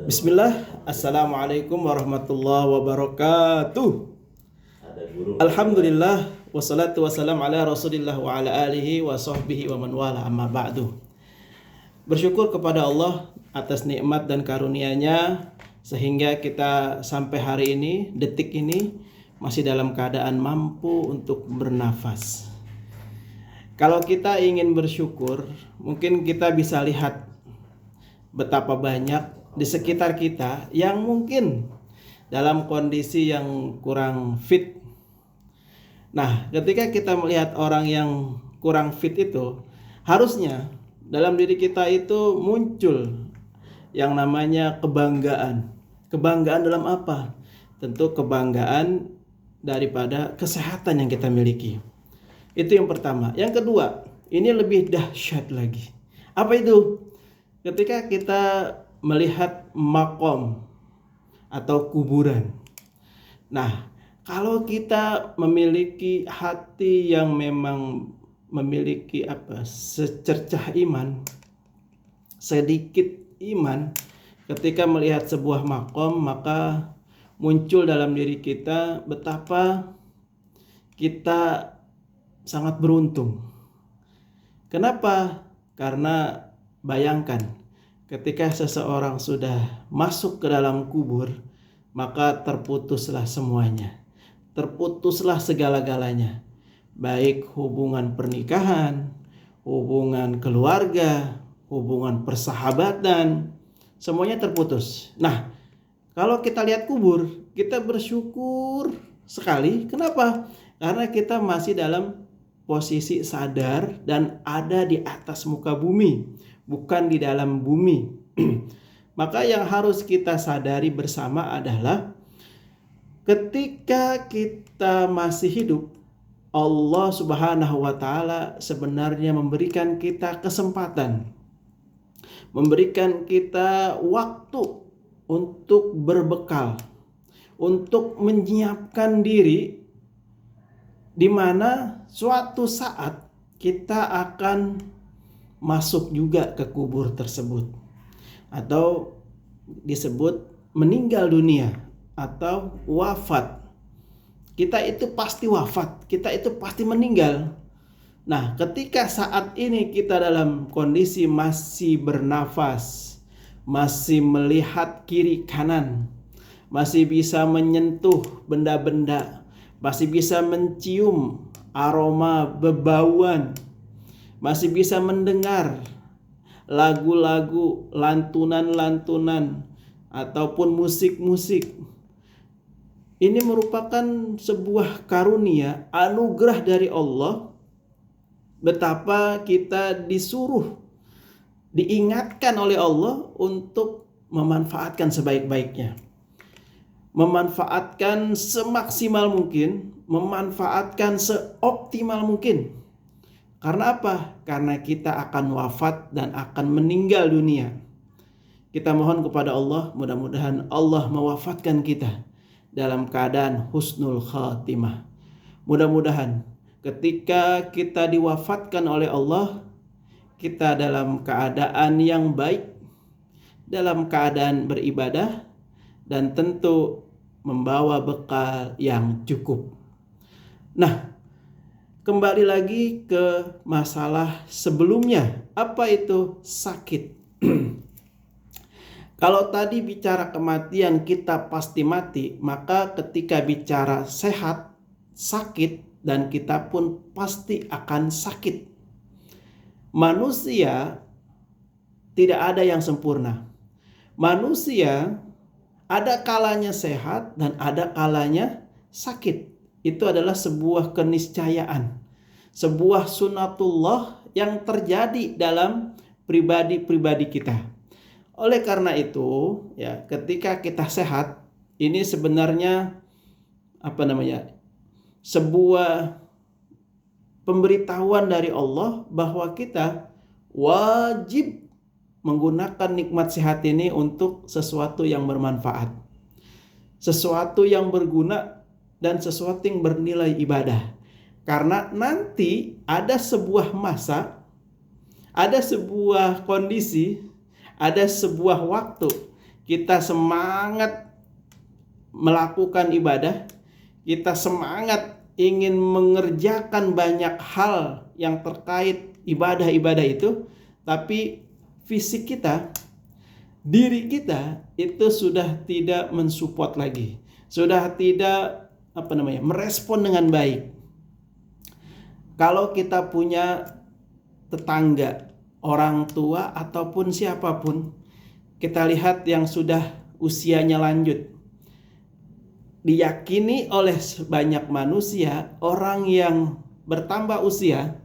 Bismillah, Assalamualaikum warahmatullahi wabarakatuh. Alhamdulillah, wassalatu wassalam ala rasulillah wa ala alihi wa sahbihi wa man wala, amma ba'du. Bersyukur kepada Allah atas nikmat dan karunia-Nya sehingga kita sampai hari ini, detik ini masih dalam keadaan mampu untuk bernafas. Kalau kita ingin bersyukur, mungkin kita bisa lihat betapa banyak di sekitar kita yang mungkin dalam kondisi yang kurang fit. Nah, ketika kita melihat orang yang kurang fit itu, harusnya dalam diri kita itu muncul yang namanya kebanggaan. Kebanggaan dalam apa? Tentu kebanggaan daripada kesehatan yang kita miliki. Itu yang pertama. Yang kedua, ini lebih dahsyat lagi. Apa itu? Ketika kita melihat makom atau kuburan. Nah, kalau kita memiliki hati yang memang memiliki secercah iman, sedikit iman, ketika melihat sebuah makom, maka muncul dalam diri kita betapa kita sangat beruntung. Kenapa? Karena bayangkan, ketika seseorang sudah masuk ke dalam kubur, maka terputuslah semuanya. Terputuslah segala-galanya. Baik hubungan pernikahan, hubungan keluarga, hubungan persahabatan, semuanya terputus. Nah, kalau kita lihat kubur, kita bersyukur sekali. Kenapa? Karena kita masih dalam posisi sadar dan ada di atas muka bumi, bukan di dalam bumi. Maka yang harus kita sadari bersama adalah ketika kita masih hidup, Allah Subhanahu wa Ta'ala sebenarnya memberikan kita kesempatan, memberikan kita waktu untuk berbekal, untuk menyiapkan diri, di mana suatu saat kita akan masuk juga ke kubur tersebut, atau disebut meninggal dunia atau wafat. Kita itu pasti wafat, kita itu pasti meninggal. Nah, ketika saat ini kita dalam kondisi masih bernafas, masih melihat kiri kanan, masih bisa menyentuh benda-benda, masih bisa mencium aroma bebauan, masih bisa mendengar lagu-lagu, lantunan-lantunan, ataupun musik-musik. Ini merupakan sebuah karunia, anugerah dari Allah. Betapa kita disuruh, diingatkan oleh Allah untuk memanfaatkan sebaik-baiknya, memanfaatkan semaksimal mungkin, memanfaatkan seoptimal mungkin. Karena apa? Karena kita akan wafat dan akan meninggal dunia. Kita mohon kepada Allah, mudah-mudahan Allah mewafatkan kita dalam keadaan husnul khatimah. Mudah-mudahan ketika kita diwafatkan oleh Allah, kita dalam keadaan yang baik, dalam keadaan beribadah, dan tentu membawa bekal yang cukup. Nah, kembali lagi ke masalah sebelumnya. Apa itu sakit? Kalau tadi bicara kematian kita pasti mati, maka ketika bicara sehat, sakit, dan kita pun pasti akan sakit. Manusia tidak ada yang sempurna. Manusia ada kalanya sehat dan ada kalanya sakit. Itu adalah sebuah keniscayaan, sebuah sunatullah yang terjadi dalam pribadi-pribadi kita. Oleh karena itu, ya, ketika kita sehat, ini sebenarnya sebuah pemberitahuan dari Allah bahwa kita wajib menggunakan nikmat sehat ini untuk sesuatu yang bermanfaat, sesuatu yang berguna, dan sesuatu yang bernilai ibadah. Karena nanti ada sebuah masa, ada sebuah kondisi, Ada sebuah waktu kita semangat melakukan ibadah, kita semangat ingin mengerjakan banyak hal yang terkait ibadah-ibadah itu, tapi fisik kita, diri kita itu sudah tidak mensupport lagi, sudah tidak merespon dengan baik. Kalau kita punya tetangga, orang tua ataupun siapapun, kita lihat yang sudah usianya lanjut, diyakini oleh banyak manusia, orang yang bertambah usia,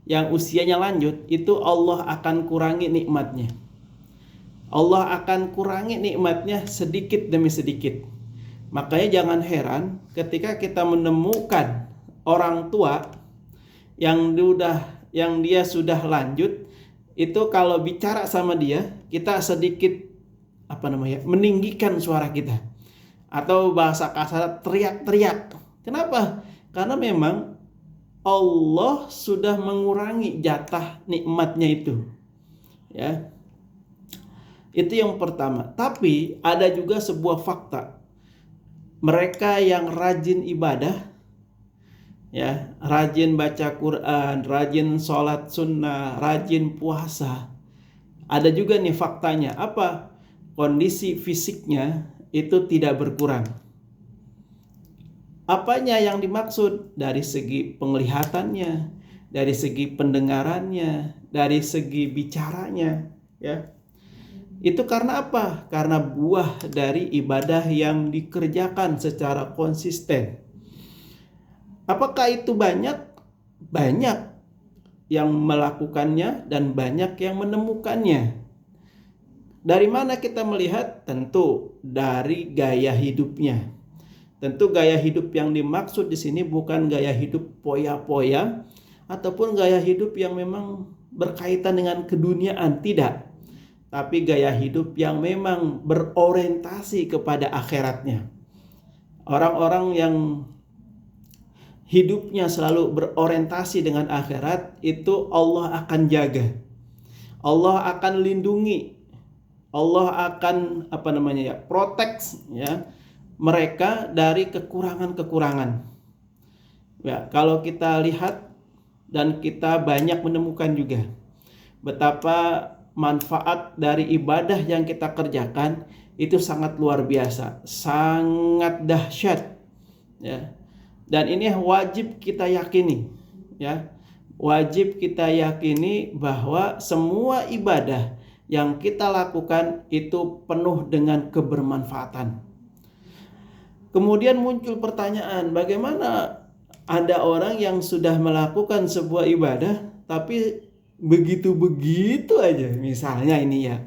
yang usianya lanjut, itu Allah akan kurangi nikmatnya. Allah akan kurangi nikmatnya sedikit demi sedikit. Makanya jangan heran ketika kita menemukan orang tua yang dia sudah lanjut, itu kalau bicara sama dia, kita sedikit meninggikan suara kita, atau bahasa kasar teriak-teriak. Kenapa? Karena memang Allah sudah mengurangi jatah nikmatnya itu. Ya. Itu yang pertama. Tapi ada juga sebuah fakta. Mereka yang rajin ibadah, ya, rajin baca Quran, rajin sholat sunnah, rajin puasa, ada juga nih faktanya. Apa? Kondisi fisiknya itu tidak berkurang. Apanya yang dimaksud? Dari segi penglihatannya, dari segi pendengarannya, dari segi bicaranya, ya. Itu karena apa? Karena buah dari ibadah yang dikerjakan secara konsisten. Apakah itu banyak? Banyak yang melakukannya dan banyak yang menemukannya. Dari mana kita melihat? Tentu dari gaya hidupnya. Tentu gaya hidup yang dimaksud di sini bukan gaya hidup poya-poya ataupun gaya hidup yang memang berkaitan dengan keduniaan, tidak. Tapi gaya hidup yang memang berorientasi kepada akhiratnya. Orang-orang yang hidupnya selalu berorientasi dengan akhirat, itu Allah akan jaga, Allah akan lindungi, Allah akan protect, ya, mereka dari kekurangan-kekurangan. Ya, kalau kita lihat dan kita banyak menemukan juga betapa manfaat dari ibadah yang kita kerjakan itu sangat luar biasa, sangat dahsyat, ya. Dan ini wajib kita yakini, ya. Wajib kita yakini bahwa semua ibadah yang kita lakukan itu penuh dengan kebermanfaatan. Kemudian muncul pertanyaan, bagaimana ada orang yang sudah melakukan sebuah ibadah tapi begitu-begitu aja, misalnya ini ya.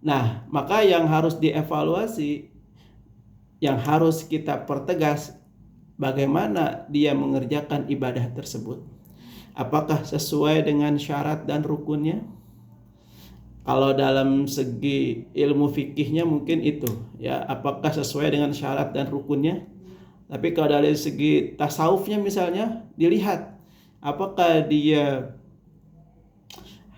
Nah, maka yang harus dievaluasi, yang harus kita pertegas, bagaimana dia mengerjakan ibadah tersebut. Apakah sesuai dengan syarat dan rukunnya? Kalau dalam segi ilmu fikihnya mungkin itu, ya, apakah sesuai dengan syarat dan rukunnya. Tapi kalau dari segi tasawufnya misalnya, dilihat apakah dia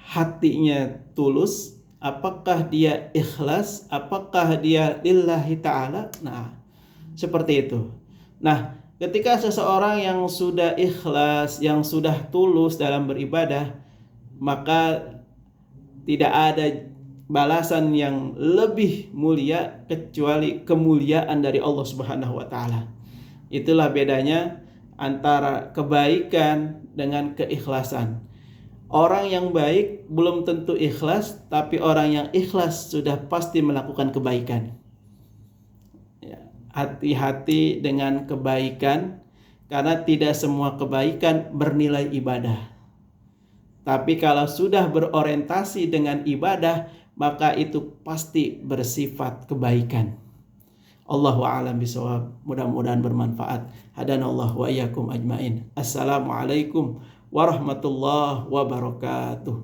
hatinya tulus, apakah dia ikhlas, apakah dia lillahi ta'ala. Nah, seperti itu. Nah, ketika seseorang yang sudah ikhlas, yang sudah tulus dalam beribadah, maka tidak ada balasan yang lebih mulia kecuali kemuliaan dari Allah Subhanahu wa taala. Itulah bedanya antara kebaikan dengan keikhlasan. Orang yang baik belum tentu ikhlas, tapi orang yang ikhlas sudah pasti melakukan kebaikan. Ya, hati-hati dengan kebaikan, karena tidak semua kebaikan bernilai ibadah. Tapi kalau sudah berorientasi dengan ibadah, maka itu pasti bersifat kebaikan. Allahu a'lam bishawab. Mudah-mudahan bermanfaat. Hadanallahu wa iyyakum ajmain. Assalamualaikum warahmatullahi wabarakatuh.